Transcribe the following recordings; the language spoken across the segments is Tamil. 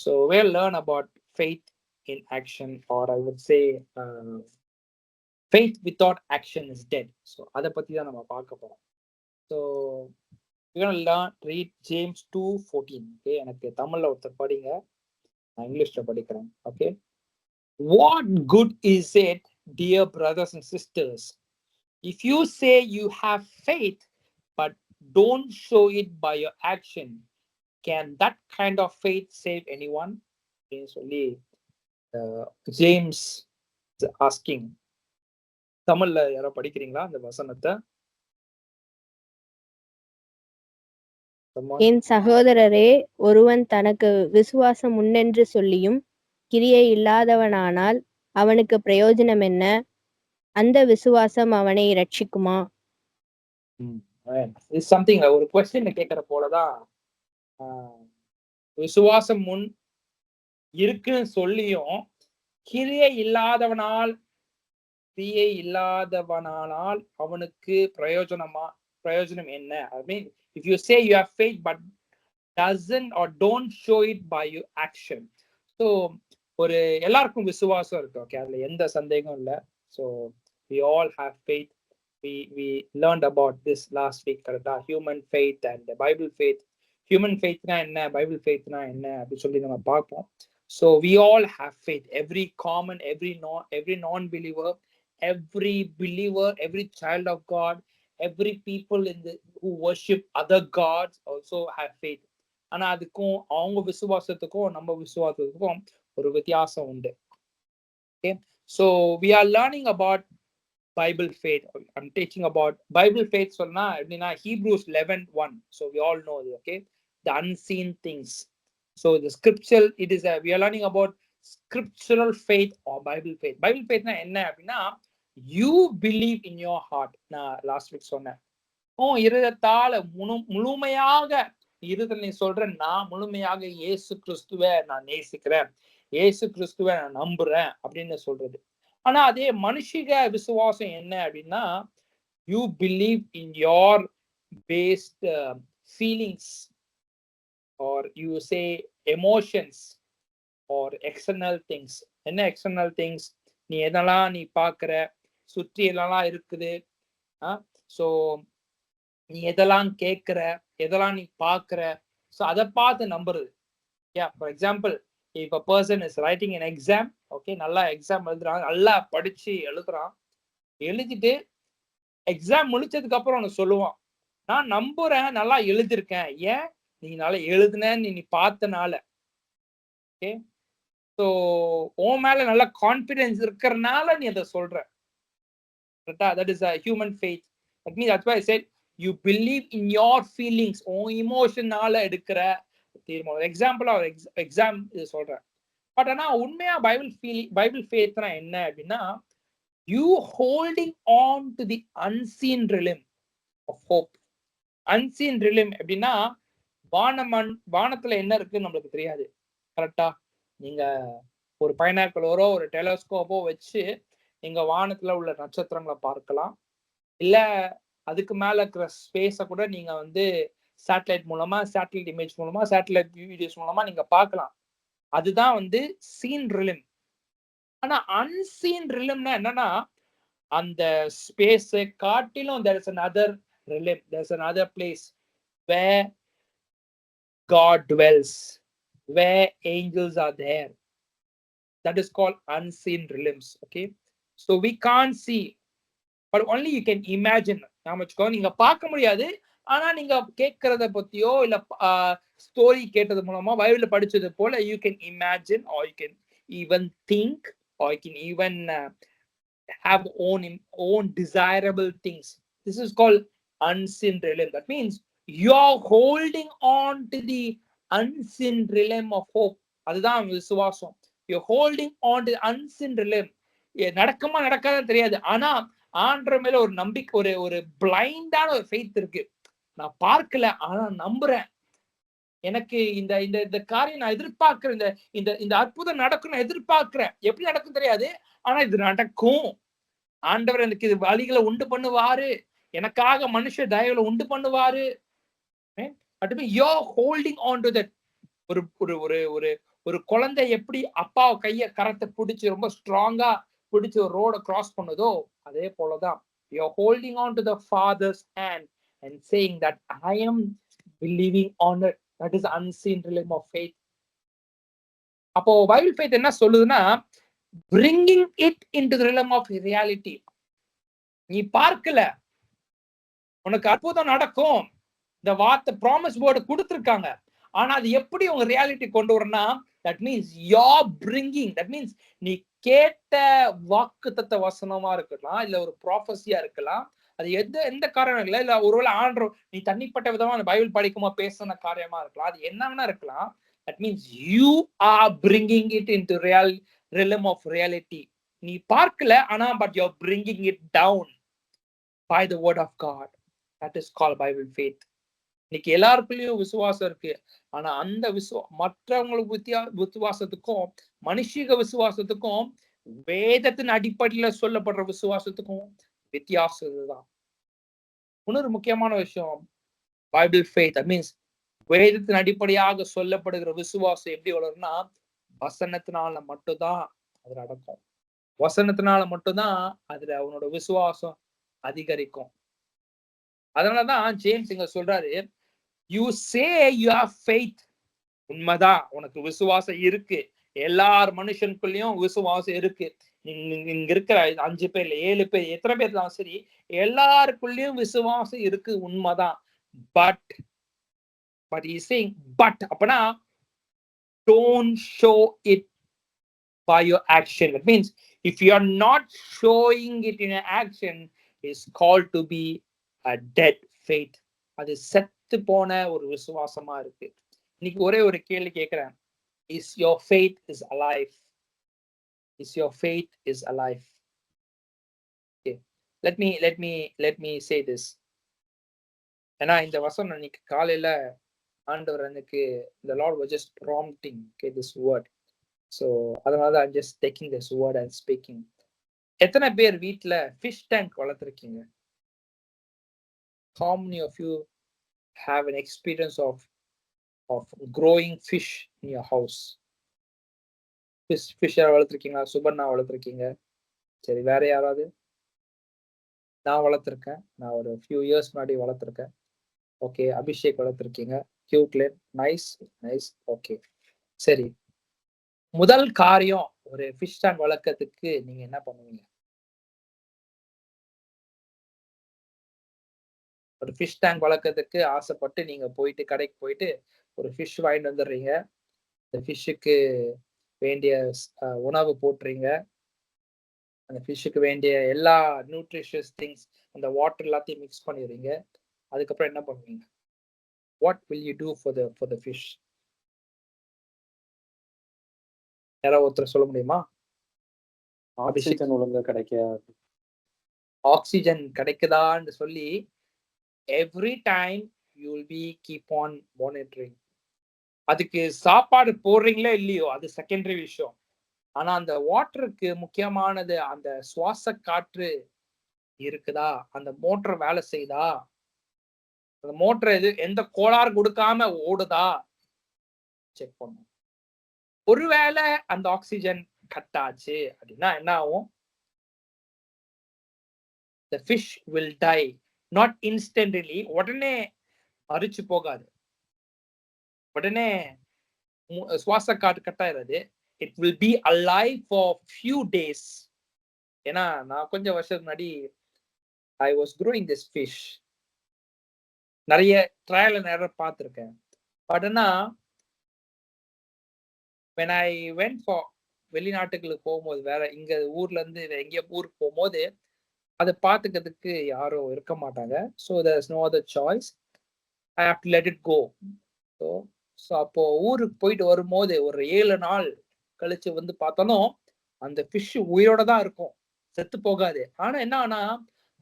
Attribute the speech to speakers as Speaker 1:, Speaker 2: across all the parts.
Speaker 1: So we'll learn about faith in action, or I would say faith without action is dead. So அதை பத்தி தான் நம்ம பார்க்க போறோம். So we're gonna read James 2:14. Okay, எனக்கு தமிழ்ல ஒருத்தர் படிங்க, நான் இங்கிலீஷ்ல படிக்கிறேன். Okay, what good is it, dear brothers and sisters, if you say you have faith but don't show it by your action? Can that kind of faith save anyone? அப்படின்னு சொல்லி ஜேம்ஸ் ஆஸ்கிங். தமிழ்ல யாரோ படிக்கிறீங்களா அந்த வசனத்தை?
Speaker 2: என் சகோதரரே, ஒருவன் தனக்கு விசுவாசம் உண்டென்று சொல்லியும் கிரியை இல்லாதவனானால் அவனுக்கு பிரயோஜனம் என்ன? அந்த விசுவாசம் அவனை ரட்சிக்குமா?
Speaker 1: சம்திங் ஒரு கொஸ்டின் கேட்கிற போலதான், விசுவாசம் முன் இருக்குன்னு சொல்லியும் கிரியை இல்லாதவனானால் அவனுக்கு பிரயோஜனம் என்ன? I mean, if you say you have faith but doesn't or don't show it by your action. So ஒரு எல்லாருக்கும் விசுவாசம் இருக்கு. ஓகே, அதுல எந்த சந்தேகம் இல்லை. So we all have faith. We learned about this last week, கரெக்டா? Human faith and Bible faith. Human faithனா என்ன, Bible faithனா என்ன அப்படின்னு சொல்லி நம்ம பார்ப்போம். So we all have faith. Every non-believer, every believer, every child of God, every people who worship other gods also have faith. ஆனா அதுக்கும் அவங்க விசுவாசத்துக்கும் நம்ம விசுவாசத்துக்கும் ஒரு வித்தியாசம் உண்டு. Okay, so we are learning about Bible faith. I'm teaching about Bible faith. சொன்னா எப்படின்னா Hebrews 11:1. So we all know, okay, the unseen things. So the scriptural, we are learning about scriptural faith or Bible faith. Bible faith na enna appadina, you believe in your heart. Na last week சொன்னேன், இருதயத்தால முழுமையாக இருதயத்துல நீ சொல்ற, நான் முழுமையாக இயேசு கிறிஸ்துவை நான் நேசிக்கிறேன், இயேசு கிறிஸ்துவை நான் நம்புறேன் அப்படின்னு சொல்றது. ஆனா அதே மனுஷிக விசுவாசம் என்ன அப்படின்னா, you believe in your based feelings, or you say emotions or external things. என்ன external things? நீ எதெல்லாம் நீ பார்க்குற, சுற்றி எல்லாம் இருக்குது, ஸோ நீ எதெல்லாம் கேட்குற, எதெல்லாம் நீ பார்க்குற, ஸோ அதை பார்த்து நம்புறது. For example, if a person is writing an exam, okay, நல்லா எக்ஸாம் எழுதுறான், நல்லா படிச்சு எழுதிட்டு எக்ஸாம் முடிச்சதுக்கு அப்புறம் ஒன்று சொல்லுவான், நான் நம்புறேன், நல்லா எழுதிருக்கேன். ஏன்? நீ நல்லா எழுதுனேன்னு நீ பார்த்தனால. ஓகே, ஸோ உன் மேல நல்ல கான்ஃபிடன்ஸ் இருக்கிறனால நீ அதை சொல்ற. That is a human faith. That means that's why I said you believe in your feelings. உன் இமோஷனால எடுக்கிற தீர்மானம். எக்ஸாம்பிள் ஒரு எக்ஸாம் இது சொல்றேன். பட் ஆனா உண்மையா பைபிள் ஃபேத்னா என்ன அப்படின்னா, you holding on to the unseen realm of hope. unseen realm அப்படின்னா, வானத்துல என்ன இருக்குன்னு நம்மளுக்கு தெரியாது, கரெக்டா? நீங்க ஒரு பைனாக்குலரோ ஒரு டெலஸ்கோப்போ வச்சு நீங்க வானத்துல உள்ள நட்சத்திரங்களை பார்க்கலாம், இல்ல அதுக்கு மேல இருக்கிற ஸ்பேஸை கூட நீங்க சேட்டலைட் மூலமா, சேட்டலைட் இமேஜ் மூலமா, சேட்டலைட் வீடியோஸ் மூலமா நீங்க பார்க்கலாம். அதுதான் சீன் ரிலிம். ஆனா அன்சீன் ரிலிம்னா என்னன்னா, அந்த ஸ்பேஸ் காட்டிலும் there is another realm, there is another place where God dwells, where angels are there. That is called unseen realms. Okay, so we can't see, but only you can imagine. நீங்க பார்க்க முடியாது, ஆனா நீங்க கேட்கறத பத்தியோ இல்ல ஸ்டோரி கேட்டது மூலமா, பைபிள்ல படிச்சது போல you can imagine, or you can even think, or you can even have own desirable things. This is called unseen realm. That means you're holding on to the unseen realm of hope. அதுதான் விசுவாசம். You're holding on to the unseen realm. நடக்குமா நடக்காதான் தெரியாது, ஆனா ஆண்டவர் மேல ஒரு நம்பிக்கை, ஒரு பிளைண்டான ஒரு ஃபெய்த் இருக்கு. நான் பார்க்கல, ஆனா நம்புறேன். எனக்கு இந்த காரியம் நான் எதிர்பார்க்கிறேன், இந்த அற்புதம் நடக்கும் எதிர்பார்க்கிறேன். எப்படி நடக்கும் தெரியாது, ஆனா இது நடக்கும். ஆண்டவர் எனக்கு இது வழிகளை உண்டு பண்ணுவாரு, எனக்காக மனுஷ தயவுகளை உண்டு பண்ணுவாரு. You're holding on to that ஒரு ஒரு ஒரு ஒரு ஒரு குழந்தை எப்படி அப்பா கைய கரத்தை பிடிச்சு ரொம்ப ஸ்ட்ராங்கா பிடிச்சு ஒரு ரோட கிராஸ் பண்ணுதோ அதே போலதான் you're holding on to the father's hand and saying that I am believing on it. That is unseen realm of faith. அப்போ பைபிள் ஃபெய்த் என்ன சொல்லுதுன்னா bringing it into the realm of reality. நீ பார்க்கல, உனக்கு அற்புதம் நடக்கும், இந்த வார்த்தை ப்ராமிஸ் வேர்டு கொடுத்திருக்காங்க, ஆனா அது எப்படி உங்க ரியாலிட்டி கொண்டு வரனா, that means you're bringing, that means நீ கேட்ட வாக்குத்தத்த வசனமா இருக்கலாம், இல்ல ஒரு ப்ராஃபஸியா இருக்கலாம், அது எந்த காரணம் இல்ல ஒருவேளை ஆண்டவர் நீ தனிப்பட்ட விதமா அந்த பைபிள் படிக்குமா பேசின காரியமா இருக்கலாம், அது என்ன வேணா இருக்கலாம். that means you are bringing it into realm of reality. நீ பார்க்கல, ஆனா but you're bringing it down by the word of God. That is called Bible faith. இன்னைக்கு எல்லாருக்குள்ளயும் விசுவாசம் இருக்கு, ஆனா அந்த மற்றவங்களுக்கு விசுவாசத்துக்கும் மனுஷிக விசுவாசத்துக்கும் வேதத்தின் அடிப்படையில சொல்லப்படுற விசுவாசத்துக்கும் வித்தியாசம் இதுதான். இன்னொரு முக்கியமான விஷயம், பைபிள் ஃபெய்த் மீன்ஸ் வேதத்தின் அடிப்படையாக சொல்லப்படுகிற விசுவாசம் எப்படி வளரும்னா வசனத்தினால மட்டும்தான் அது நடக்கும். வசனத்தினால மட்டும்தான் அதுல அவனோட விசுவாசம் அதிகரிக்கும். அதனாலதான் ஜேம்ஸ் இங்க சொல்றாரு, you say you have faith. உண்மைதான், உனக்கு விசுவாசம் இருக்கு, எல்லார் மனுஷனுக்குள்ளயும் விசுவாசம் இருக்கு. இங்க இருக்கிற 5 பேர் 7 பேர் எத்தனை பேர் தான் சரி, எல்லாருக்குள்ளயும் விசுவாசம் இருக்கு, உண்மைதான். பட் he's saying but அப்பனா don't show it by your action. That means if you are not showing it in an action, is called to be a dead faith. அது செத்து போன ஒரு விசுவாசமா இருக்கு. இன்னைக்கு ஒரே ஒரு கேள்வி கேட்கிறேன், is your faith is alive? Is your faith is alive? Okay, let me say this. ஏன்னா இந்த வசனம் இன்னைக்கு காலையில ஆண்டவர் எனக்கு the Lord was just prompting, okay, this word. So அதனால I'm just taking this word and speaking. எத்தனை பேர் வீட்ல fish tank வளர்த்திருக்கீங்க? How many of you have an experience of growing fish in your house? fish வளர்த்திருக்கீங்களா? Suparna வளர்த்திருக்கீங்க? சரி, வேற யாராவது? நான் வளர்த்திருக்கேன், நான் ஒரு few years முன்னாடி வளர்த்திருக்கேன். ஓகே, அபிஷேக் வளர்த்திருக்கீங்க, கியூட்ல, நைஸ் நைஸ். ஓகே, சரி, முதல் காரியம் ஒரு ஃபிஷ் டேங்க் வளர்க்கறதுக்கு நீங்க என்ன பண்ணுவீங்க? ஒரு ஃபிஷ் டேங்க் வளர்க்கறதுக்கு ஆசைப்பட்டு நீங்க போயிட்டு கடைக்கு போயிட்டு ஒரு ஃபிஷ் வாங்கிட்டு வந்துடுறீங்க. இந்த ஃபிஷ்ஷுக்கு வேண்டிய உணவு போட்டுறீங்க, அந்த ஃபிஷ்ஷுக்கு வேண்டிய எல்லா நியூட்ரிஷியஸ் திங்ஸ், அந்த வாட்டர் எல்லாத்தையும் மிக்ஸ் பண்ணிடுறீங்க. அதுக்கப்புறம் என்ன பண்ணுவீங்க? What will you do for the fish? யாராவது ஒருத்தர் சொல்ல முடியுமா?
Speaker 3: ஆக்சிஜன் ஒழுங்கா கிடைக்காது.
Speaker 1: ஆக்சிஜன் கிடைக்குதான்னு சொல்லி every time you will be keep on monitoring. அதுக்கு சாப்பாடு போடுறீங்களோ இல்லையோ அது செகண்டரி விஷயம். ஆனா அந்த வாட்டருக்கு முக்கியமானது அந்த சுவாச காற்று இருக்குதா, அந்த மோட்டர் வேலை செய்யுதா, அந்த மோட்டர் எந்த கோளாறு கொடுக்காம ஓடுதா செக் பண்ணும். ஒருவேளை அந்த ஆக்சிஜன் கட் ஆச்சு அப்படின்னா என்ன ஆகும்? the fish will die, not instantly. உடனே மரிச்சு போகாது, உடனே சுவாச காற்று cut ஆயிடாது. it will be alive for few days. ஏன்னா நான் கொஞ்சம் வருஷத்துக்கு முன்னாடி I was growing this fish, நிறைய ட்ரையல் அண்ட் எரர் பார்த்துருக்கேன். பட் ஆனா when I went for வெளிநாட்டுகளுக்கு போகும்போது, வேற இங்க ஊர்ல இருந்து எங்கேயோ ஊருக்கு போகும்போது அதை பார்த்துக்கிறதுக்கு யாரும் இருக்க மாட்டாங்க. So there's no other choice, I have to let it go. So அப்போ ஊருக்கு போயிட்டு வரும்போது ஒரு 7 நாள் கழிச்சு வந்து பார்த்தாலும் அந்த ஃபிஷ் உயிரோட தான் இருக்கும், செத்து போகாது. ஆனா என்ன ஆனா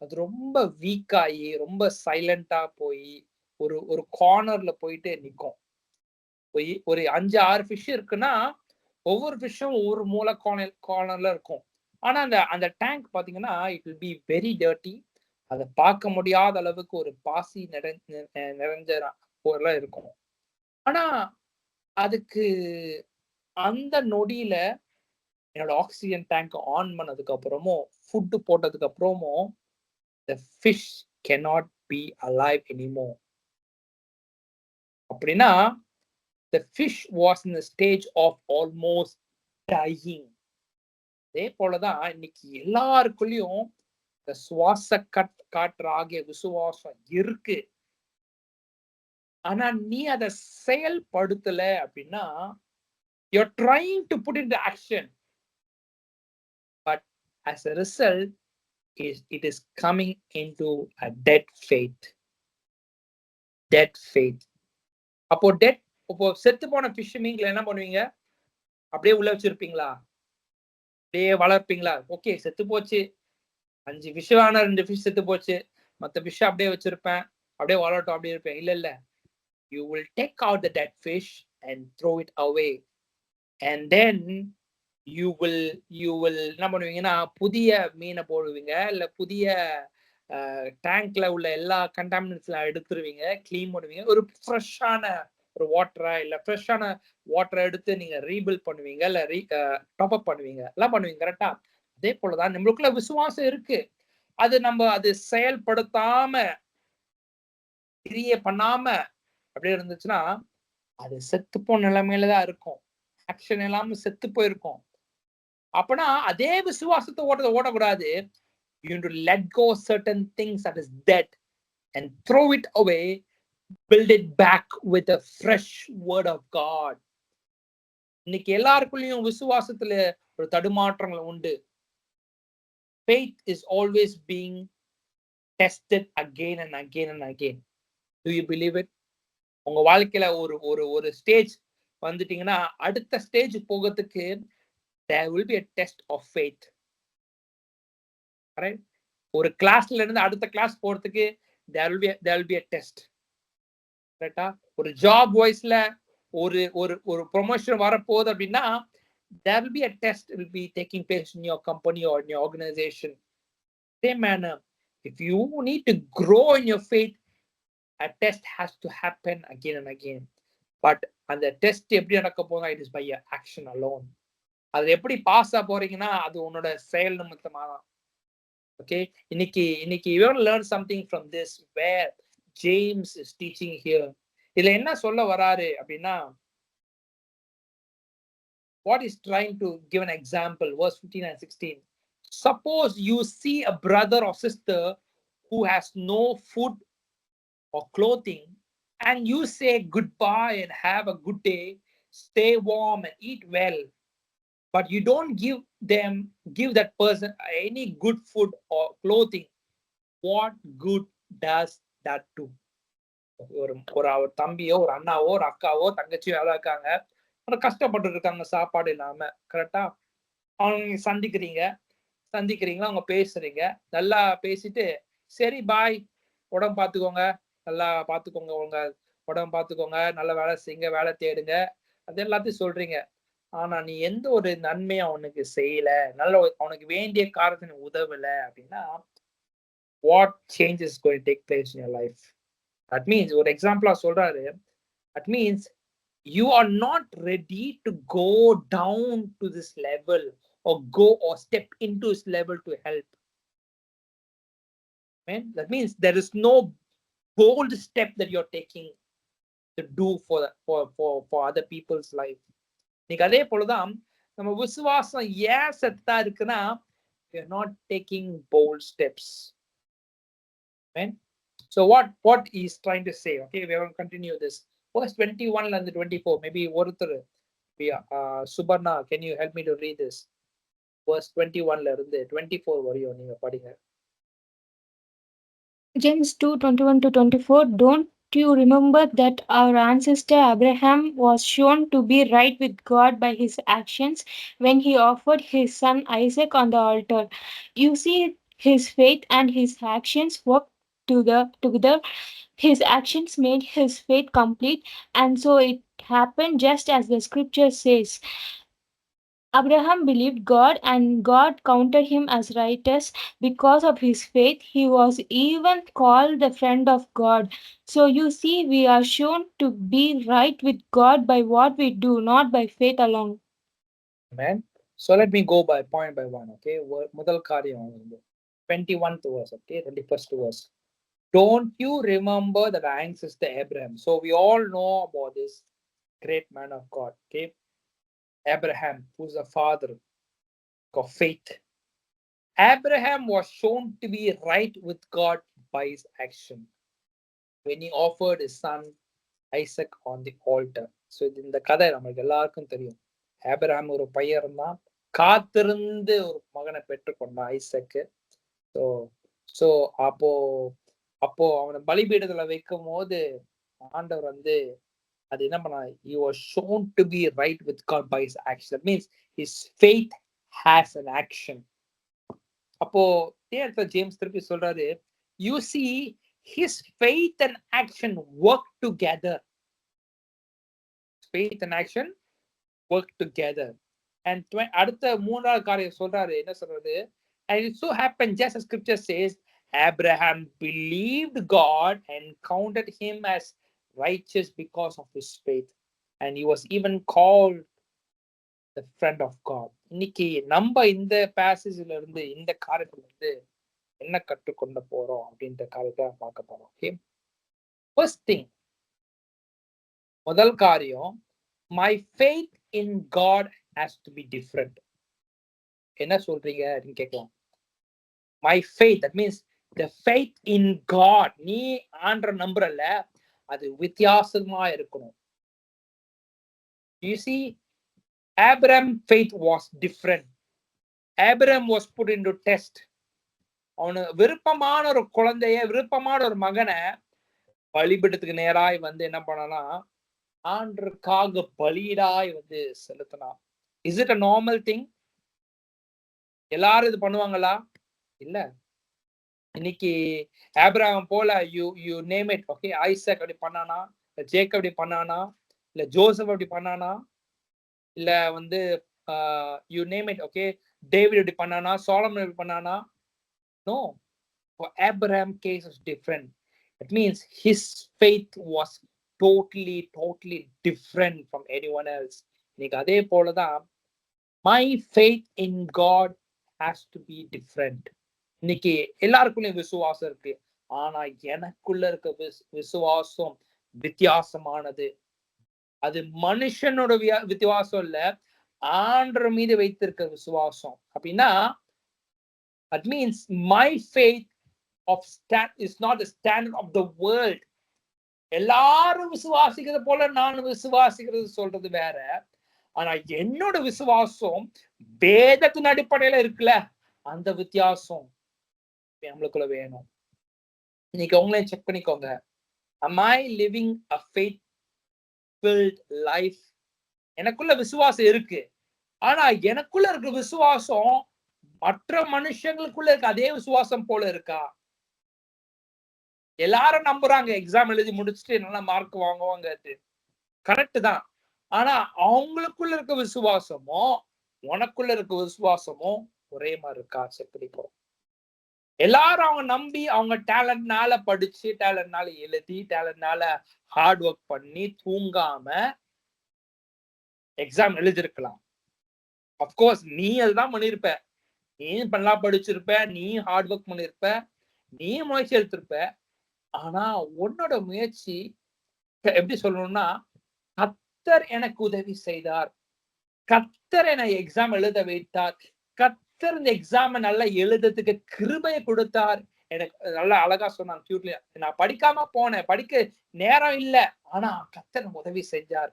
Speaker 1: அது ரொம்ப வீக் ஆகி ரொம்ப சைலண்டா போய் ஒரு கார்னர்ல போயிட்டு நிற்கும். ஒரு 5-6 ஃபிஷ் இருக்குன்னா ஒவ்வொரு ஃபிஷ்ஷும் ஒவ்வொரு மூல கார்னர்ல இருக்கும். ஆனா அந்த டேங்க் பாத்தீங்கன்னா it will be very dirty. அதை பார்க்க முடியாத அளவுக்கு ஒரு பாசி நிறைஞ்ச போல இருக்கும். ஆனா அதுக்கு அந்த நொடியில என்னோட ஆக்சிஜன் டேங்க் ஆன் பண்ணதுக்கு அப்புறமும் ஃபுட்டு போட்டதுக்கு அப்புறமும் the fish cannot be alive anymore. அப்படின்னா the fish was in the stage of almost dying. அதே போலதான் இன்னைக்கு எல்லாருக்குள்ளயும் இந்த சுவாச காற்று ஆகிய விசுவாசம் இருக்கு. ஆனா நீ அதை செயல்படுத்தல அப்படின்னா you're trying to put into action, but as a result it is coming into a dead faith. அப்போ டெட் இப்போ செத்து போன ஃபிஷ் மீன்ல என்ன பண்ணுவீங்க? அப்படியே உள்ள வச்சிருப்பீங்களா? அப்படியே வளர்ப்பீங்களா? ஓகே செத்து போச்சு, 5 ஃபிஷ் ஆனா 2 ஃபிஷ் செத்து போச்சு, மத்த ஃபிஷ் அப்படியே வச்சிருப்பேன், அப்படியே வளரட்டும் அப்படியே இருப்பேன். இல்ல you will take out the dead fish and throw it away, and then you will என்ன பண்ணுவீங்கன்னா புதிய மீனை போடுவீங்க, இல்ல புதிய டேங்க்ல உள்ள எல்லா கண்டாமினன்ட்ஸ்லாம் எடுத்துருவீங்க, கிளீன் பண்ணுவீங்க, ஒரு ஃப்ரெஷ்ஷான ஒரு வாட்டரா இல்ல ஃப்ரெஷ்ஷான வாட்டரை எடுத்து நீங்க ரீபில்ட் பண்ணுவீங்க, இல்ல டாப் அப் பண்ணுவீங்க, எல்லாம் பண்ணுவீங்க. கரெக்டா? அதே போலதான் நம்மளுக்குள்ள விசுவாசம் இருக்கு, அது நம்ம அது செயல்படுத்தாம கிரியை பண்ணாம அப்படியே இருந்துச்சுன்னா அது செத்து போன நிலைமையில தான் இருக்கும், ஆக்ஷன் இல்லாம செத்து போயிருக்கும். அப்பனா அதே விசுவாசத்தை ஓடக்கூடாது. You need to let go certain things that is dead and throw it away, build it back with a fresh word of God. இன்னைக்கு எல்லாருக்குள்ளயும் விசுவாசத்துல ஒரு தடுமாற்றங்கள் உண்டு. Faith is always being tested again and again and again. Do you believe it? உங்க வாழ்க்கையில ஒரு ஒரு ஒரு ஸ்டேஜ் வந்துட்டீங்கன்னா அடுத்த ஸ்டேஜ் போகிறதுக்கு there will be a test of faith. Right? ஒரு கிளாஸ்ல இருந்து அடுத்த கிளாஸ் போறதுக்கு there will be a test. கரெக்டா? ஒரு ஜாப் வைஸ்ல ஒரு ஒரு ஒரு ப்ரொமோஷன் வரப்போகுது அப்படின்னா there will be a test will be taking place in your company or in your organization. Same manner, if you need to grow in your faith, a test has to happen again and again. But அந்த டெஸ்ட் எப்படி நடக்க போகுது? it is by your action alone. அது எப்படி பாஸ் ஆக போறீங்கன்னா அது உன்னோட செயல் நிமித்தமா தான். Okay, இன்னைக்கு you want to learn something from this where James is teaching here. இதுல என்ன சொல்ல வராரு அப்படின்னா, what is trying to give an example, verse 15 and 16. Suppose you see a brother or sister who has no food or clothing, and you say goodbye and have a good day, stay warm and eat well, but you don't give that person any good food or clothing. What good does that do? ஒரு ஒரு தம்பியோ ஒரு அண்ணாவோ ஒரு அக்காவோ தங்கச்சியோ யாரா இருக்காங்க, கஷ்டப்பட்டு இருக்காங்க சாப்பாடு இல்லாம. கரெக்டா? அவங்க சந்திக்கிறீங்களா, அவங்க பேசுறீங்க, நல்லா பேசிட்டு சரி பாய், உடம்பு பார்த்துக்கோங்க, நல்லா பார்த்துக்கோங்க, உங்க உடம்பு பார்த்துக்கோங்க, நல்ல வேலை செய்யுங்க, வேலை தேடுங்க, அது எல்லாத்தையும் சொல்றீங்க. ஆனா நீ எந்த ஒரு நன்மையும் அவனுக்கு செய்யல, நல்ல அவனுக்கு வேண்டிய காரணத்தை உதவல அப்படின்னா what change is going to take place in your life? That means ஒரு எக்ஸாம்பிளா சொல்றாரு, that means you are not ready to go down to this level or go or step into this level to help. Man, that means there is no bold step that you're taking to do for other people's life. நீங்க அதே போலதான் நம்ம விசுவாசம் ஏன் செத்தா இருக்குன்னா we are not taking bold steps. Man, so what he's trying to say, okay, we will continue this. Verse 21 and 24, maybe ஒருத்தர் Subarna, can you help me to read this? Verse 21 ல இருந்து 24 வரையும் நீங்க படிங்க.
Speaker 4: James 2:21 to 24. Don't you remember that our ancestor Abraham was shown to be right with God by his actions when he offered his son Isaac on the altar? You see, his faith and his actions worked together. His actions made his faith complete, and so it happened just as the scripture says. Abraham believed God, and God counted him as righteous because of his faith. He was even called the friend of God. So you see, we are shown to be right with God by what we do, not by faith alone.
Speaker 1: Amen. So let me go by point by one. Okay. முதல் காரியம் 21th verse. Okay. 21st verse. Don't you remember that ancestor Abraham? So we all know about this great man of God. Okay. Abraham, who's the father of faith. Abraham was shown to be right with God by his action when he offered his son Isaac on the altar. So இந்த கதை நமக்கு எல்லாருக்கும் தெரியும். ஆபிரகாம் ஒரு பையன் இருந்தான், காத்திருந்து ஒரு மகனை பெற்றுக்கொண்டான் ஐசக்கு. ஸோ ஸோ அப்போ அப்போ அவனை பலிபீடத்துல வைக்கும் போது ஆண்டவர் வந்து அது என்ன பண்ணா, he was shown to be right with God by his action. That means his faith has an action. அப்போ ஜேம்ஸ் திருப்பி சொல்றாரு, you see his faith and action work together. Faith and action work together. And அடுத்த மூன்றாவது காரியம் சொல்றாரு, என்ன சொல்றாரு, and it so happened, just as scripture says, Abraham believed God and counted him as righteous because of his faith, and he was even called the friend of God. இன்னைக்கு நம்ம இந்த பேசேஜ்ல இருந்து இந்த காரியத்துல இருந்து என்ன கற்றுக்கொண்ட போறோம் அப்படின்ற காரியத்தை பார்க்க போறோம். ஓகே, ஃபர்ஸ்ட் திங், முதல் காரியம், my faith in God has to be different. என்ன சொல்றீங்க அப்படின்னு கேட்கலாம். My faith, that means the faith in God, நீ ஆண்டவரை நம்புறல, அது வித்தியாசமா இருக்கணும். You see, Abraham's faith was different. Abraham was put into test. அவனு விருப்பமான ஒரு குழந்தைய, விருப்பமான ஒரு மகனை பலிபீடத்துக்கு நேராய் வந்து என்ன பண்ணனா, ஆண்டவருக்காக பலியிடாய் வந்து செலுத்தினான். Is it a normal thing? எல்லாரும் இது பண்ணுவாங்களா? இல்ல. இன்னைக்கு ஆபிரகாம் போல you name it, okay, Isaac அப்படி பண்ணானா, இல்ல ஜேக்கப் அப்படி பண்ணானா, இல்ல ஜோசப் அப்படி பண்ணானா, இல்ல வந்து you name it, okay, David அப்படி பண்ணானா, சோலமன் அப்படி பண்ணானா? No. For Abraham case is different. It means his faith was totally different from anyone else. இன்னைக்கு அதே போலதான் my faith in God has to be different. இன்னைக்கு எல்லாருக்குள்ளயும் விசுவாசம் இருக்கு, ஆனா எனக்குள்ள இருக்க விசுவாசம் வித்தியாசமானது. அது மனுஷனோட வித்தியாசம் இல்ல, ஆண்டவர் மீது வைத்திருக்க விசுவாசம். அப்படின்னா that means my faith is not the standard of the world. எல்லாரும் விசுவாசிக்கிறது போல நான் விசுவாசிக்கிறது சொல்றது வேற, ஆனா என்னோட விசுவாசம் வேதத்தின் அடிப்படையில இருக்குல்ல, அந்த வித்தியாசம் நம்மளுக்குள்ள வேணும். இன்னைக்கு உங்களே செக் பண்ணிக்கோங்க. Am I living a faith-filled life? எனக்குள்ள விசுவாசம் இருக்கு, ஆனா எனக்குள்ள இருக்க விசுவாசம் மற்ற மனுஷங்களுக்குள்ள இருக்க அதே விசுவாசம் போல இருக்கா? எல்லாரும் நம்புறாங்க எக்ஸாம் எழுதி முடிச்சுட்டு நல்லா மார்க் வாங்குவாங்க, கரெக்ட் தான். ஆனா அவங்களுக்குள்ள இருக்க விசுவாசமோ உனக்குள்ள இருக்க விசுவாசமோ ஒரே மாதிரி இருக்கா? செக் பண்ணிக்கோ. எல்லாரும் அவங்க நம்பி அவங்க டேலண்ட்னால படிச்சு, டேலண்ட்னால எழுதி, டேலண்ட்னால ஹார்ட் ஒர்க் பண்ணி தூங்காம எக்ஸாம் எழுதிருக்கலாம். அப்கோர்ஸ் நீ அதுதான் பண்ணிருப்ப, நீ நல்லா படிச்சிருப்ப, நீ ஹார்ட் ஒர்க் பண்ணிருப்ப, நீ முயற்சி எடுத்திருப்ப. ஆனா உன்னோட முயற்சி எப்படி சொல்லணும்னா, கர்த்தர் எனக்கு உதவி செய்தார், கர்த்தர் என்னை எக்ஸாம் எழுத வைத்தார், கர்த்தர் இந்த எக்ஸாம் நல்லா எழுதுறதுக்கு கிருபையை கொடுத்தார். எனக்கு நல்லா அழகா சொன்னாங்க கியூட்ல, நான் படிக்காம போனேன், படிக்க நேரம் இல்ல, ஆனா கர்த்தர் உதவி செஞ்சார்.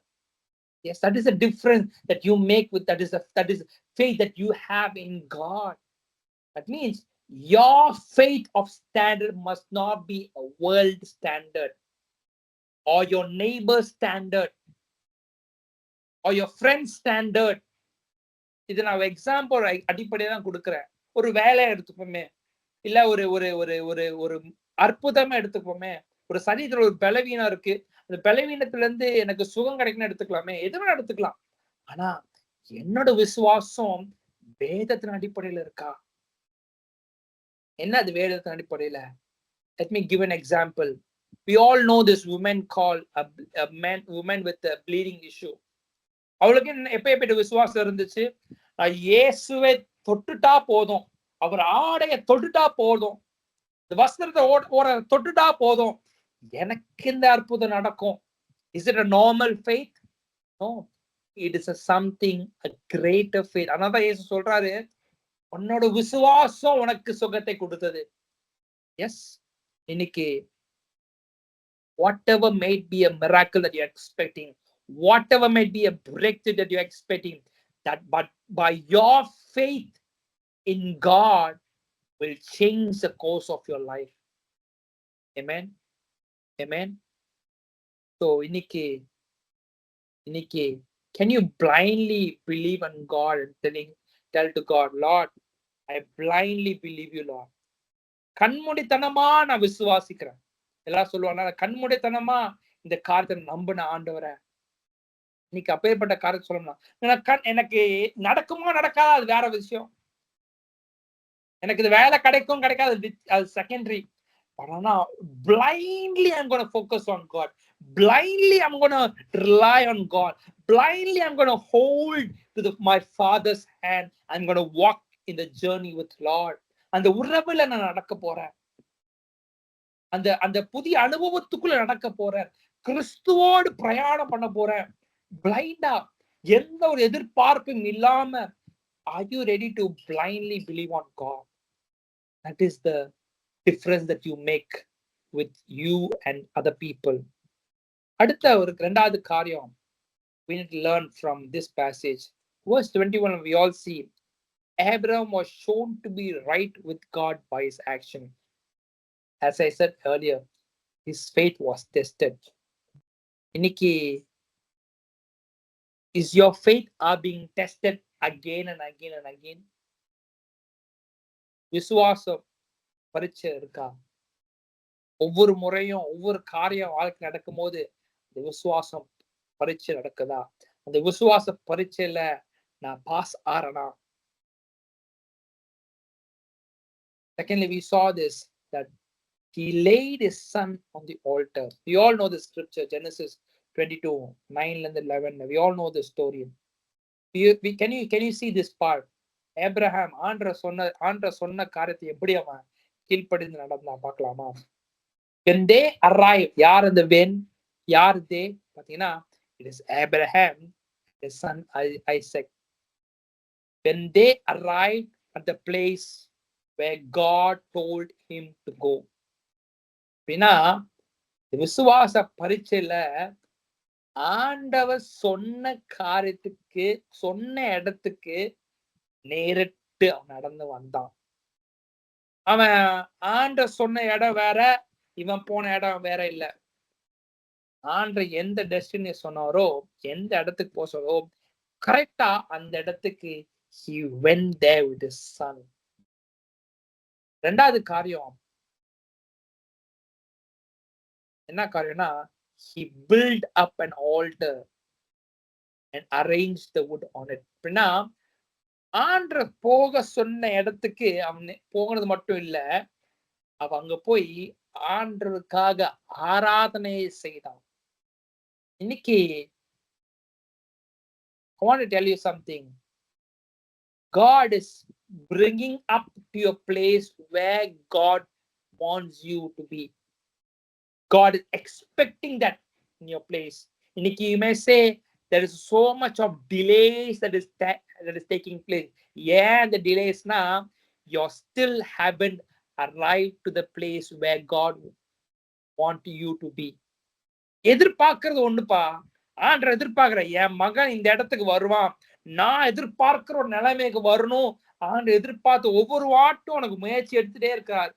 Speaker 1: Yes, that is the difference that you make with that is faith that you have in God. That means your faith of standard must not be a world standard or your neighbor's standard or your friend's standard. இது நான் எக்ஸாம்பிள் அடிப்படையா தான் கொடுக்குறேன். ஒரு வேலையை எடுத்துப்போமே, இல்ல ஒரு ஒரு ஒரு ஒரு ஒரு அற்புதமா எடுத்துப்போமே, ஒரு சரீரத்துல ஒரு பலவீனம் இருக்கு, அந்த பலவீனத்துல இருந்து எனக்கு சுகம் கிடைக்கணும்னு எடுத்துக்கலாமே, எதுவும் எடுத்துக்கலாம். ஆனா என்னோட விசுவாசம் வேதத்தின் அடிப்படையில இருக்கா? என்ன அது வேதத்தின் அடிப்படையில? Let me give an example. We all know this woman called woman with a bleeding issue. அவளுக்கு எப்ப விசுவாசம் இருந்துச்சு? இயேசுவை தொட்டுட்டா போதும், அவர் ஆடைய தொட்டுட்டா போதும், வஸ்திரத்தை தொட்டுட்டா போதும், எனக்கு இந்த அற்புதம் நடக்கும். Is it a normal faith? No, it is a greater faith. அதனால இயேசு சொல்றாரு, உன்னோட விசுவாசம் உனக்கு சுகத்தை கொடுத்தது. எஸ், இன்னைக்கு whatever may be a miracle that you're expecting, whatever may be a breakthrough that you're expecting, but by your faith in God will change the course of your life. Amen. Amen. So இன்னைக்கு can you blindly believe in God and tell to God, Lord, I blindly believe you, Lord. கண்மூடித்தனமா நான் விசுவாசிக்கிறேன். எல்லாம் சொல்லுவாங்க, கண்மூடித்தனமா இந்த காரியத்தை நம்பின ஆண்டவரை. இன்னைக்கு அப்பேற்பட்ட காரியத்தை சொல்லணும். எனக்கு நடக்குமோ நடக்காது, அது வேற விஷயம். எனக்கு இது வேலை கிடைக்கும் கிடைக்காது, அது செகண்டரி. ஆனா blindly I'm going to focus on God. Blindly I'm going to rely on God. Blindly I'm going to hold to my Father's hand. I'm going to walk in the journey with Lord. அந்த உறவுல நான் நடக்க போறேன். அந்த புதிய அனுபவத்துக்குள்ள நடக்க போறேன். கிறிஸ்துவோடு பிரயாணம் பண்ண போறேன். பிளைண்டா, எந்த ஒரு எதிர்பார்ப்பும் இல்லாம, are you ready to blindly believe on God? That is the difference that you make with you and other people. அடுத்த ஒரு இரண்டாவது காரியம் we need to learn from this passage. Verse 21, we all see Abraham was shown to be right with God by his action. As I said earlier, his faith was tested. இன்னைக்கு, is your faith are being tested again and again and again? விசுவாசம் பரீட்சை இருக்கா? ஒவ்வொரு முறையும் ஒவ்வொரு காரியம் வாழ்க்கை நடக்கும் போது அந்த விசுவாசம் பரீட்சை நடக்குதா? அந்த விசுவாச பரீட்சையில நான் pass ஆறனா? Secondly, we saw this, that he laid his son on the altar. We all know the scripture, Genesis 22, 9 and 11. We all know the story. Can you see this part? Abraham ஆண்ட சொன்ன காரியத்தை எப்படி அவன் கீழ்ப்படிந்து நடந்தான் பார்க்கலாமா? When they arrived, யார் அந்த when? யார் they? பாத்தீங்கன்னா, it is Abraham, his son Isaac. When they arrived at the place where God told him to go. அப்படின்னா, விசுவாச பரீட்சையில ஆண்டவர் சொன்ன காரியத்துக்கு, சொன்ன இடத்துக்கு நேரிட்டு அவன் நடந்து வந்தான். அவன் ஆண்டவர் சொன்ன இடம் வேற, இவன் போன இடம் வேற இல்ல. ஆண்டவர் எந்த டெஸ்டினி சொன்னாரோ, எந்த இடத்துக்கு போக சொன்னாரோ, கரெக்டா அந்த இடத்துக்கு he went there with his son. ரெண்டாவது காரியம் என்ன காரியம்னா, he built up an altar and arranged the wood on it. அப்படின்னா, ஆண்டவர் போக சொன்ன இடத்துக்கு அவன் போகிறது மட்டும் இல்ல, அவன் அங்க போய் ஆண்டவருக்காக ஆராதனை செய்தான். இன்னைக்கு I want to tell you something. God is bringing up to your place where God wants you to be. God is expecting that in your place. இன்னைக்கு you may say there is so much of delays that is taking place. Yeah, the delays now, you still haven't arrived to the place where God want you to be. எதிர்பார்க்கிறது ஒண்ணுப்பா, ஆண்டவர் எதிர்பார்க்கிற என் மகன் இந்த இடத்துக்கு வருவான், நான் எதிர்பார்க்கிற ஒரு நிலைமைக்கு வரணும். ஆண்டவர் எதிர்பார்த்து ஒவ்வொரு வாட்டும் உனக்கு முயற்சி எடுத்துட்டே இருக்கார்.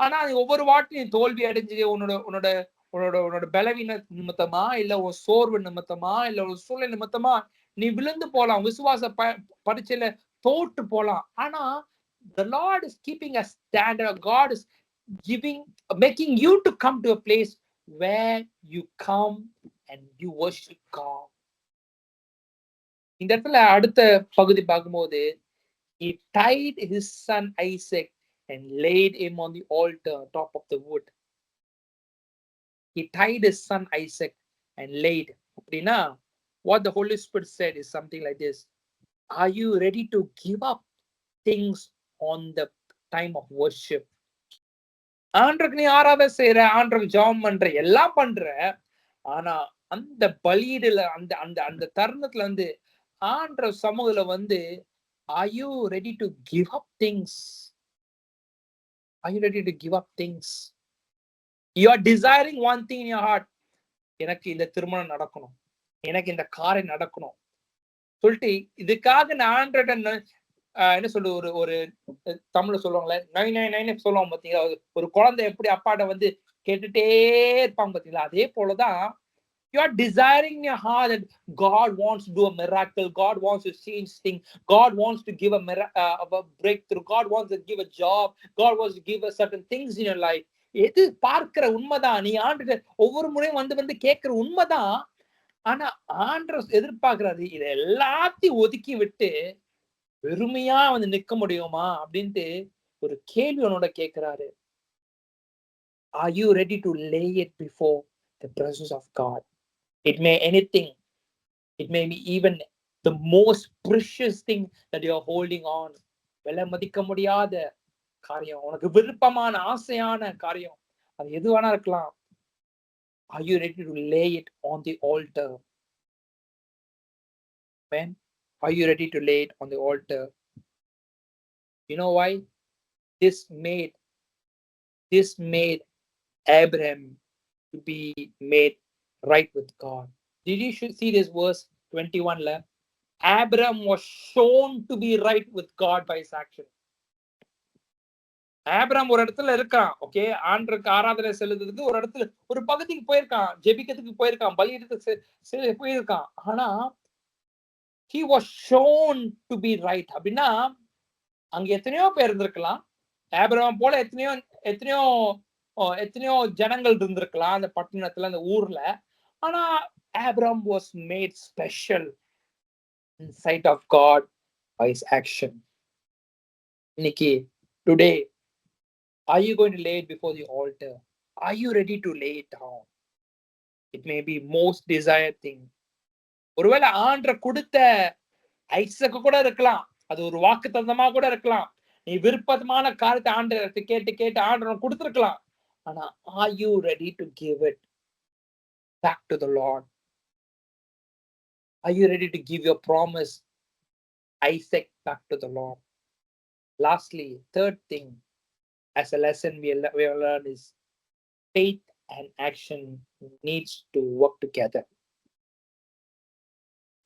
Speaker 1: ஆனா நீ ஒவ்வொரு வாட்டும் நீ தோல்வி அடைஞ்சு உன்னோட பலவீன நிமித்தமா, இல்ல ஒரு சோர்வு நிமித்தமா, இல்ல ஒரு சூழ்நிலை நிமித்தமா நீ விழுந்து போலாம், விசுவாச பரீட்சையில தோற்று போலாம். ஆனா the Lord is keeping a standard. God is making you to come to a place where you come and you worship God. இந்த இடத்துல அடுத்த பகுதி பார்க்கும்போது he tied his son Isaac and laid him on the altar top of the wood. He tied his son Isaac and laid. அப்படின்னா what the Holy Spirit said is something like this: are you ready to give up things on the time of worship? ஆண்டருக்கு நீ ஆராதனை செய்யற, ஆண்டருக்கு ஜெபம் பண்ற, எல்லாம் பண்ற, ஆனா அந்த பலியிடல அந்த அந்த அந்த தருணத்துல வந்து ஆண்டர் சமூகத்துல வந்து are you ready to give up things? Are you ready to give up things? You are desiring one thing in your heart. எனக்கு இந்த திருமணம் நடக்கணும், எனக்கு இந்த காரியம் நடக்கணும் சொல்லிட்டு இதுக்காக நான் ஆண்டர்ட்ட என்ன சொல்லு ஒரு ஒரு தமிழ்ல சொல்லுவாங்களே 999 சொல்லுவாங்க பாத்தீங்களா, ஒரு குழந்தை எப்படி அப்பாட்ட வந்து கேட்டுட்டே இருப்பாங்க பாத்தீங்களா, அதே போலதான் you are desiring in your heart that God wants to do a miracle, God wants to change things, God wants to give a breakthrough, God wants to give a job, God wants to give us certain things in your life. எது பார்க்கிற உண்மைதான், நீ ஆண்டு ஒவ்வொரு முறையும் வந்து வந்து கேட்கிற உண்மைதான். ஆனா ஆண்டவர் எதிர்பார்க்கிறாரு இதை எல்லாத்தையும் ஒதுக்கி விட்டு வெறுமையா வந்து நிக்க முடியுமா அப்படின்ட்டு ஒரு கேள்வி உன்னோட கேட்கிறாரு. Are you ready to lay it before the presence of God? It may anything. It may be even the most precious thing that you are holding on. விலை மதிக்க முடியாத காரியம், உனக்கு விருப்பமான ஆசையான காரியம், அது எது வேணா இருக்கலாம். Are you ready to lay it on the altar? Man, are you ready to lay it on the altar? You know why? This made Abraham to be made right with God. Did you see this verse 21 la? Abraham was shown to be right with God by his action. Abraham ஒரு இடத்துல இருக்கான், ஓகே, ஆண்டருக்கு ஆராதனை செலுத்துறதுக்கு ஒரு இடத்துல ஒரு பகுதிக்கு போயிருக்கான், ஜெபிக்கிறதுக்கு போயிருக்கான், பலியிடத்துக்கு போயிருக்கான். ஆனா he was shown to be right. அப்படின்னா அங்க எத்தனையோ பேர் இருந்திருக்கலாம், ஆபிரகாம் போல எத்தனையோ எத்தனையோ எத்தனையோ ஜனங்கள் இருந்திருக்கலாம் அந்த பட்டணத்துல, அந்த ஊர்ல. ஆனா Abraham was made special in sight of God by his action. இன்னைக்கு today, are you going to lay it before the altar? Are you ready to lay it down? It may be most desired thing. ஒருவேளை ஆண்டவர் கொடுத்த ஐசக்கு கூட இருக்கலாம், அது ஒரு வாக்கு தத்தமா கூட இருக்கலாம், நீ விருப்பமான காரியத்தை ஆண்டவர்கிட்ட கேட்டு கேட்டு ஆண்டவர் கொடுத்திருக்கலாம். ஆனா are you ready to give it back to the Lord? Are you ready to give your promise Isaac back to the Lord? Lastly, third thing as a lesson we have learned is faith and action needs to work together.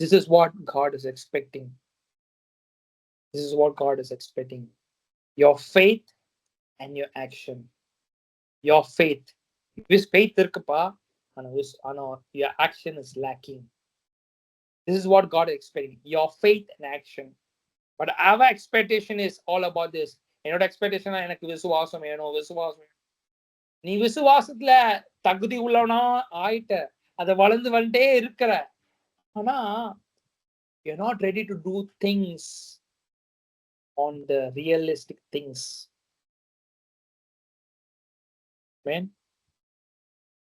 Speaker 1: This is what God is expecting. This is what God is expecting. Your faith and your action. Your faith. This faith irukpa, ana your action is lacking. This is what God is expecting. Your faith and action. But our expectation is all about this. என்னோட எக்ஸ்பெக்டேஷன் எனக்கு விசுவாசம் வேணும், விசுவாசம். நீ விசுவாசத்துல தகுதி உள்ளவனா ஆயிட்ட, அதை வளர்ந்து வந்துட்டே இருக்கிற, ஆனா you're not ready to do things on the realistic things. Amen.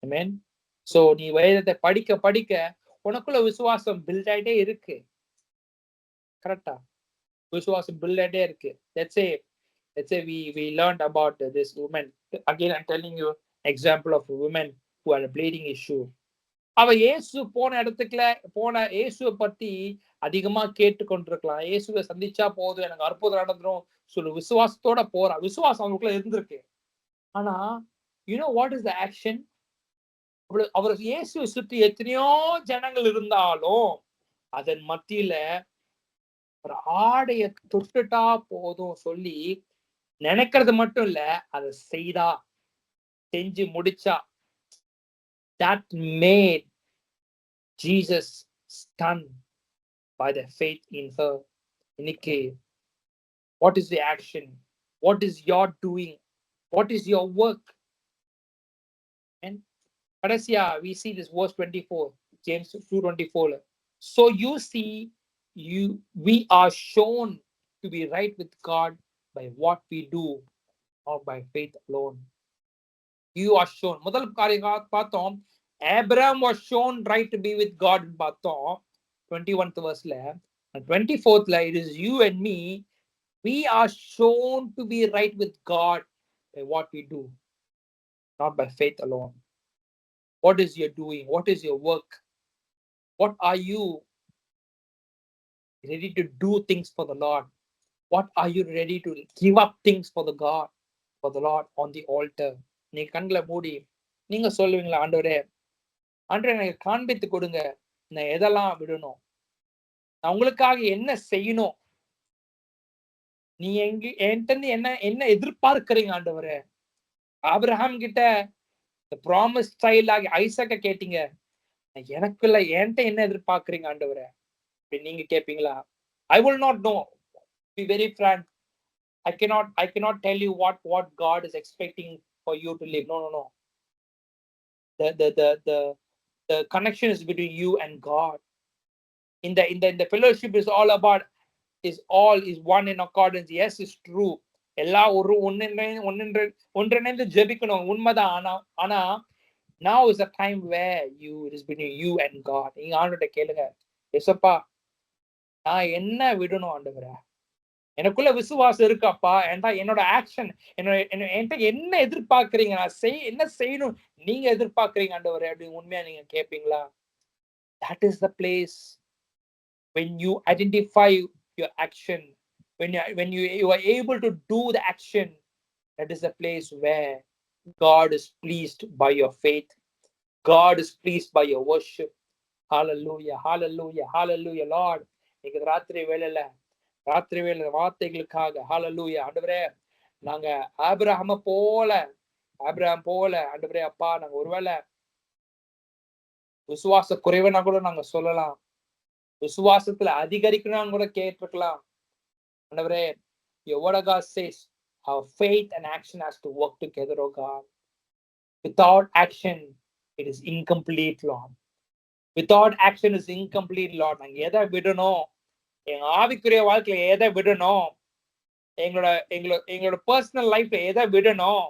Speaker 1: Amen. So நீ வேதத்தை படிக்க படிக்க உனக்குள்ள விசுவாசம் பில்ட் ஆயிட்டே இருக்கு. கரெக்டா? விசுவாசம் பில்ட் ஆயிட்டே இருக்கு. Let's say we learned about this woman. Again, I'm telling you example of a woman who had a bleeding issue. அவ இயேசு போன இடத்துக்குள்ள போன இயேசுவை பத்தி அதிகமா கேட்டு கொண்டிருக்கலாம், இயேசுவை சந்திச்சா போதும் எனக்கு அற்புதம் நடந்துரும் சொல்லு விசுவாசத்தோட போறா, விசுவாசம் அவங்களுக்குள்ள இருந்திருக்கு. ஆனா you know what is the action? அவர் இயேசுவை சுற்றி எத்தனையோ ஜனங்கள் இருந்தாலும் அதன் மத்தியில ஒரு ஆடைய தொட்டுட்டா போதும் சொல்லி நினைக்கிறது மட்டும் இல்ல, அதை செய்தா, செஞ்சு முடிச்சா. That made Jesus stunned by the faith in her. இன்னைக்கு what is the action? What is your doing? What is your work? And கடைசியா we see this verse 24, James 2:24. So you see we are shown to be right with God by what we do, or by faith alone. You are shown. முதல் காரியம் பார்த்தோம், Abraham was shown right to be with God பார்த்தோம் 21th verseல. 24th it is you and me, we are shown to be right with God by what we do, not by faith alone. What is your doing? What is your work? What are you ready to do things for the Lord? What are you ready to give up things for the God, for the Lord on the altar? நீங்க கண்களை மூடி நீங்க சொல்லுவீங்களா, ஆண்டவரே எனக்கு காண்பித்து கொடுங்க, நான் எதெல்லாம் விடணும், நான் உங்களுக்காக என்ன செய்யணும், நீ என்கிட்ட என்ன என்ன எதிர்பார்க்கிறீங்க ஆண்டவரே. ஆபிரகாம் கிட்ட ப்ராமிஸ் சைல்ட் ஆகி ஐசக்க கேட்டீங்க, எனக்குள்ள என்கிட்ட என்ன எதிர்பார்க்கிறீங்க ஆண்டவரே அப்படின்னு நீங்க கேட்பீங்களா? I will not know. Be very frank. I cannot tell you what God is expecting for you to live. No. The connection is between you and God. In the fellowship is all about is one in accordance. Yes, it's true. எல்லாம் ஒரு ஒன்றிணைந்து ஜெபிக்கணும், உண்மைதான். ஆனா now is the time where it is between you and God. நீங்க ஆண்டவர்கிட்ட கேளுங்க, ஏசப்பா நான் என்ன விடணும் ஆண்டவரே, எனக்குள்ள விசுவாசம் இருக்காப்பா, என்னோட ஆக்ஷன் என்கிட்ட என்ன எதிர்பார்க்கறீங்க, நான் என்ன செய்யணும் நீங்க எதிர்பார்க்கறீங்க ஆண்டவரே அப்படின்னு உண்மையா நீங்க கேட்பீங்களா? That is the place when you identify your action, when you are able to do the action. That is the place where God is pleased by your faith. God is pleased by your worship. Hallelujah, hallelujah, hallelujah. Lord, இன்னைக்கு ராத்திரி வேளையில வார்த்தைகளுக்காக ஹalleluya ஆண்டவரே, நாங்க ஆபிரகாம் போல ஆண்டவரே அப்பா, நாங்க ஒருவேளை விசுவாச குறைவனா கூட நாங்க சொல்லலாம், விசுவாசத்துல அதிகரிக்கணும்னு கூட கேட்டிருக்கலாம். ஆண்டவரே, your word of God says our faith and action has to work together, oh God. Without action it is incomplete, Lord. Without action is incomplete, Lord. நாங்க எதை விடணும், எங்க ஆவிக்குரிய வாழ்க்கையில எதை விடணும், எங்களோட பர்சனல் லைஃப்ல எதை விடணும்,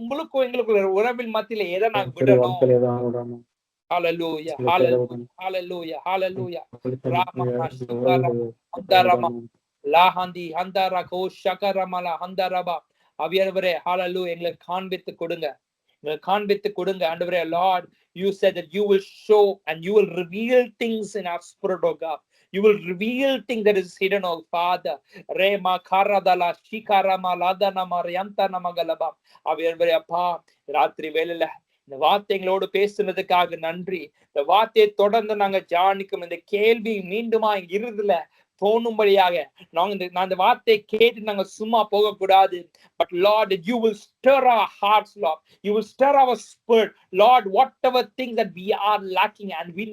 Speaker 1: உங்களுக்கும் எங்களுக்குள்ள உறவின் மத்தியில எதை நாங்க விடணும். Hallelujah, hallelujah, hallelujah, hallelujah. Rama Shakarama Handarama Lahandi Handara Ko Shakaramala Handaraba. அவியவரே hallelujah, எங்களுக்கு காண்பித்து கொடுங்க ஆண்டவரே. Lord, you said that you will show and you will reveal things in our spirit, oh God. You will reveal things that is hidden, oh Father. Rema Karadala Shikarama Ladana Mariantana Magalaba. அவியவரே அப்பா, ராத்திரி வேளையில இந்த வார்த்தைகளோடு பேசுனதுக்காக நன்றி. இந்த வார்த்தையை தொடர்ந்து நாங்க தியானிக்கும் இந்த கேள்வி மீண்டுமா இருதுல தோணும்படியாக நான் இந்த வார்த்தையை கேட்டு நாங்க சும்மா போக கூடாது. But Lord, you will stir our hearts, Lord. You will stir our spirit, Lord. Whatever things that we are lacking and we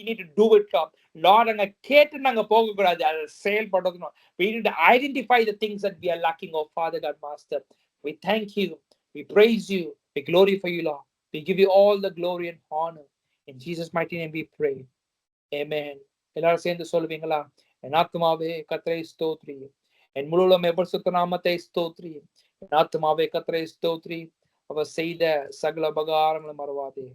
Speaker 1: need to do it, Lord. நாங்க கேட்டு நாங்க போக கூடாது, அதை செயல்படணும். We need to identify the things that we are lacking, oh Father God, Master. We thank you, we praise you, we glorify you, Lord. We give you all the glory and honor. In Jesus' mighty name we pray. Amen. எல்லாரும் சேர்ந்து சொல்லுவீங்களா? என் ஆத்துமாவே கர்த்தரை ஸ்தோத்திரி, என் முழு உள்ளமே பரிசுத்த நாமத்தை ஸ்தோத்திரி. என் ஆத்துமாவே கர்த்தரை ஸ்தோத்திரி, அவர் செய்த சகல உபகாரங்களை மறவாதே.